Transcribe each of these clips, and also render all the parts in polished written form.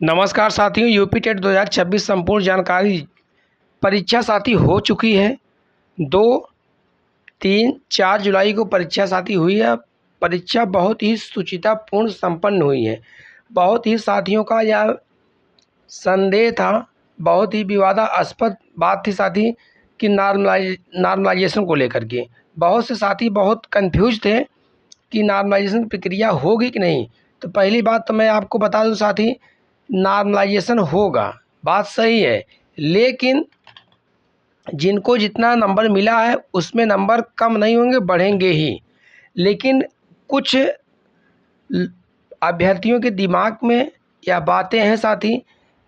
नमस्कार साथियों, UP TET 2026 संपूर्ण जानकारी परीक्षा साथी हो चुकी है। 2, 3, 4 जुलाई को परीक्षा साथी हुई है। परीक्षा बहुत ही सुचितापूर्ण संपन्न हुई है। बहुत ही साथियों का यह संदेह था, बहुत ही विवादास्पद बात थी साथी कि नॉर्मलाइजेशन को लेकर के बहुत से साथी बहुत कंफ्यूज थे कि नॉर्मलाइजेशन प्रक्रिया होगी कि नहीं। तो पहली बात तो मैं आपको बता दूं साथी, नॉर्मलाइजेशन होगा, बात सही है, लेकिन जिनको जितना नंबर मिला है उसमें नंबर कम नहीं होंगे, बढ़ेंगे ही। लेकिन कुछ अभ्यर्थियों के दिमाग में या बातें हैं साथी,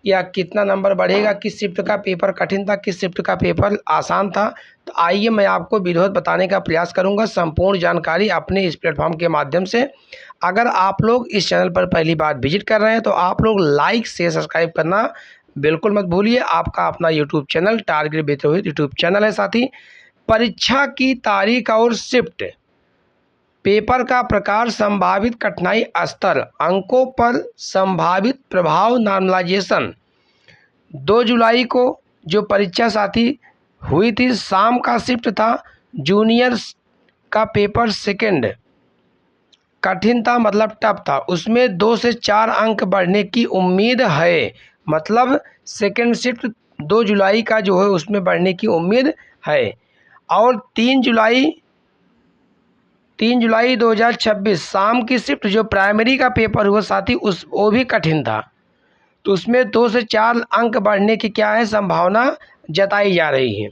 या कितना नंबर बढ़ेगा, किस शिफ्ट का पेपर कठिन था, किस शिफ्ट का पेपर आसान था। तो आइए मैं आपको विरोध बताने का प्रयास करूंगा, संपूर्ण जानकारी अपने इस प्लेटफॉर्म के माध्यम से। अगर आप लोग इस चैनल पर पहली बार विजिट कर रहे हैं तो आप लोग लाइक से सब्सक्राइब करना बिल्कुल मत भूलिए। आपका अपना YouTube channel target with YouTube channel है साथी। परीक्षा की तारीख और शिफ्ट, पेपर का प्रकार, संभावित कठिनाई स्तर, अंकों पर संभावित प्रभाव, नॉर्मलाइजेशन। 2 जुलाई को जो परीक्षा साथी हुई थी, शाम का शिफ्ट था। जूनियर का पेपर सेकंड कठिन था, मतलब टफ था, उसमें 2 से 4 अंक बढ़ने की उम्मीद है। मतलब सेकंड शिफ्ट 2 जुलाई का जो है उसमें बढ़ने की उम्मीद है। और 3 जुलाई 2026 शाम की शिफ्ट जो प्राइमरी का पेपर हुआ साथी, वो भी कठिन था, तो उसमें 2 से 4 अंक बढ़ने की क्या है, संभावना जताई जा रही है।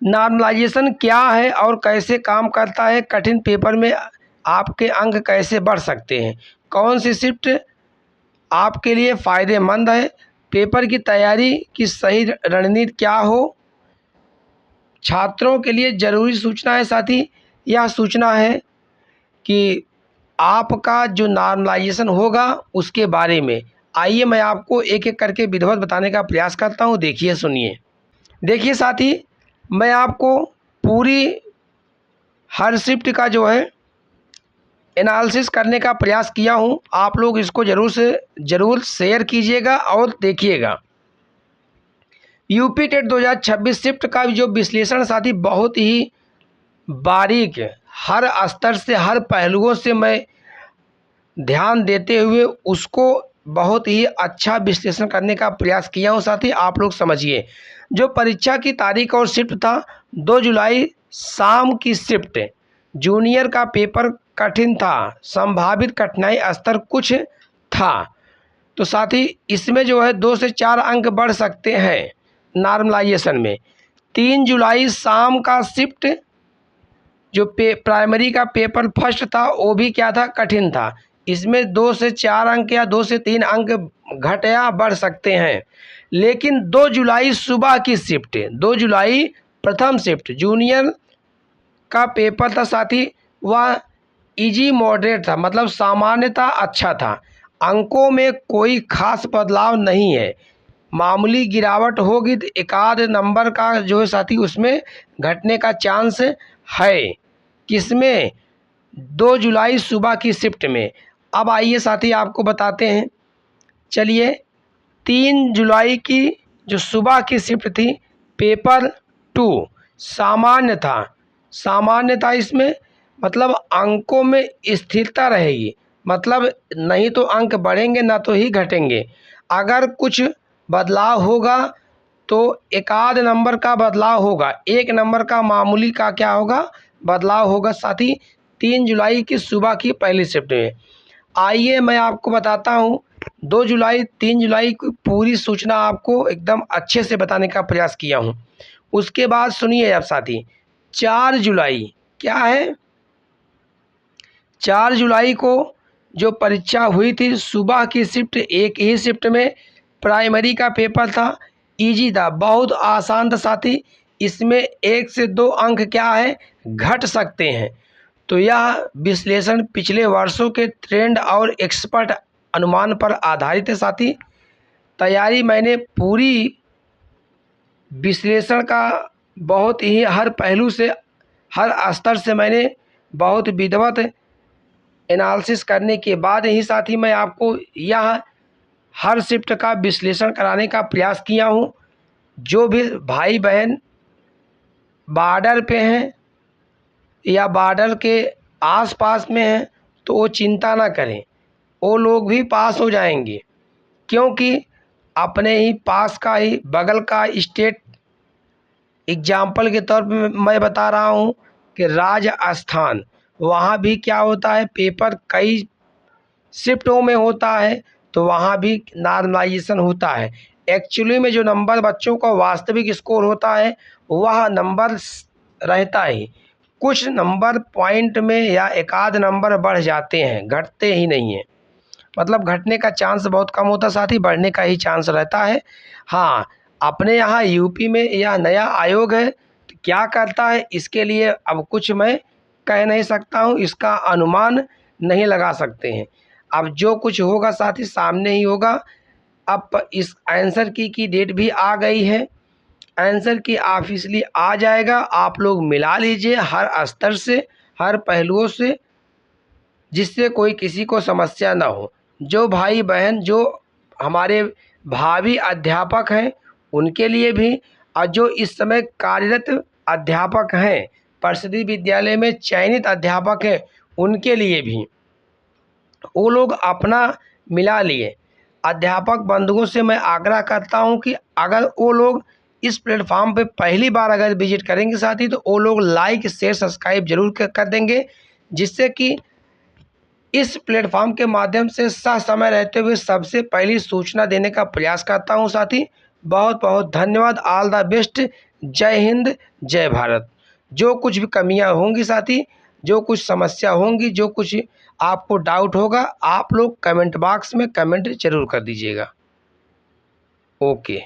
नॉर्मलाइजेशन क्या है और कैसे काम करता है, कठिन पेपर में आपके अंक कैसे बढ़ सकते हैं, कौन सी शिफ्ट आपके लिए फ़ायदेमंद है, पेपर की तैयारी की सही रणनीति क्या हो, छात्रों के लिए ज़रूरी सूचना है साथी। यह सूचना है कि आपका जो नॉर्मलाइजेशन होगा उसके बारे में। आइए मैं आपको एक एक करके विधिवत बताने का प्रयास करता हूँ। देखिए, सुनिए। देखिए साथी, मैं आपको पूरी हर शिफ्ट का जो है एनालिसिस करने का प्रयास किया हूँ। आप लोग इसको ज़रूर शेयर कीजिएगा और देखिएगा। यूपी टेट 2026 शिफ्ट का जो विश्लेषण साथी बहुत ही बारीक, हर स्तर से, हर पहलुओं से मैं ध्यान देते हुए उसको बहुत ही अच्छा विश्लेषण करने का प्रयास किया हूँ साथी। आप लोग समझिए, जो परीक्षा की तारीख और शिफ्ट था, 2 जुलाई शाम की शिफ्ट, जूनियर का पेपर कठिन था, संभावित कठिनाई स्तर कुछ था। तो साथी इसमें जो है 2 से 4 अंक बढ़ सकते हैं नॉर्मलाइजेशन में। 3 जुलाई शाम का शिफ्ट जो प्राइमरी का पेपर फर्स्ट था वो भी क्या था, कठिन था। इसमें 2 से 4 अंक या 2 से 3 अंक घट या बढ़ सकते हैं। लेकिन 2 जुलाई सुबह की शिफ्ट, 2 जुलाई प्रथम शिफ्ट जूनियर का पेपर था साथी, वह इजी मॉडरेट था, मतलब सामान्यता अच्छा था। अंकों में कोई खास बदलाव नहीं है, मामूली गिरावट होगी तो एक आध नंबर का जो है साथी उसमें घटने का चांस है। किसमें, 2 जुलाई सुबह की शिफ्ट में। अब आइए साथी आपको बताते हैं। चलिए, 3 जुलाई की जो सुबह की शिफ्ट थी, पेपर 2 सामान्य था। सामान्य था इसमें, मतलब अंकों में स्थिरता रहेगी, मतलब नहीं तो अंक बढ़ेंगे ना तो ही घटेंगे। अगर कुछ बदलाव होगा तो एक आध नंबर का बदलाव होगा, 1 नंबर का मामूली का क्या होगा, बदलाव होगा साथी 3 जुलाई की सुबह की पहली शिफ्ट में। आइए मैं आपको बताता हूँ 2 जुलाई 3 जुलाई की पूरी सूचना आपको एकदम अच्छे से बताने का प्रयास किया हूँ। उसके बाद सुनिए अब साथी, 4 जुलाई क्या है, 4 जुलाई को जो परीक्षा हुई थी, सुबह की शिफ्ट, एक ही शिफ्ट में प्राइमरी का पेपर था, इजी था, बहुत आसान था साथी। इसमें 1 से 2 अंक क्या है, घट सकते हैं। तो यह विश्लेषण पिछले वर्षों के ट्रेंड और एक्सपर्ट अनुमान पर आधारित है साथी। तैयारी मैंने पूरी विश्लेषण का बहुत ही हर पहलू से, हर स्तर से मैंने बहुत विधिवत एनालिसिस करने के बाद ही साथी मैं आपको यह हर शिफ्ट का विश्लेषण कराने का प्रयास किया हूँ। जो भी भाई बहन बॉर्डर पे हैं या बॉर्डर के आसपास में हैं तो वो चिंता ना करें, वो लोग भी पास हो जाएंगे, क्योंकि अपने ही पास का ही बगल का स्टेट एग्जाम्पल के तौर पे मैं बता रहा हूँ कि राजस्थान, वहाँ भी क्या होता है, पेपर कई शिफ्टों में होता है तो वहाँ भी नॉर्मलाइजेशन होता है। एक्चुअली में जो नंबर बच्चों का वास्तविक स्कोर होता है वह नंबर रहता ही, कुछ नंबर पॉइंट में या एक आध नंबर बढ़ जाते हैं, घटते ही नहीं हैं। मतलब घटने का चांस बहुत कम होता, साथ ही बढ़ने का ही चांस रहता है। हाँ, अपने यहाँ यूपी में यह नया आयोग है, तो क्या करता है इसके लिए अब कुछ मैं कह नहीं सकता हूँ, इसका अनुमान नहीं लगा सकते हैं। अब जो कुछ होगा साथ ही सामने ही होगा। अब इस आंसर की डेट भी आ गई है, आंसर की ऑफिशियली आ जाएगा। आप लोग मिला लीजिए हर स्तर से, हर पहलुओं से, जिससे कोई किसी को समस्या ना हो। जो भाई बहन जो हमारे भावी अध्यापक हैं उनके लिए भी, और जो इस समय कार्यरत अध्यापक हैं, परिषदीय विद्यालय में चयनित अध्यापक हैं, उनके लिए भी, वो लोग अपना मिला लिए। अध्यापक बंधुओं से मैं आग्रह करता हूं कि अगर वो लोग इस प्लेटफॉर्म पे पहली बार अगर विजिट करेंगे साथी, तो वो लोग लाइक शेयर सब्सक्राइब जरूर कर देंगे, जिससे कि इस प्लेटफॉर्म के माध्यम से समय रहते हुए सबसे पहली सूचना देने का प्रयास करता हूं साथी। बहुत बहुत धन्यवाद। All the best. जय हिंद, जय भारत। जो कुछ भी कमियां होंगी साथी, जो कुछ समस्या होंगी, जो कुछ आपको डाउट होगा, आप लोग कमेंट बॉक्स में कमेंट जरूर कर दीजिएगा। ओके।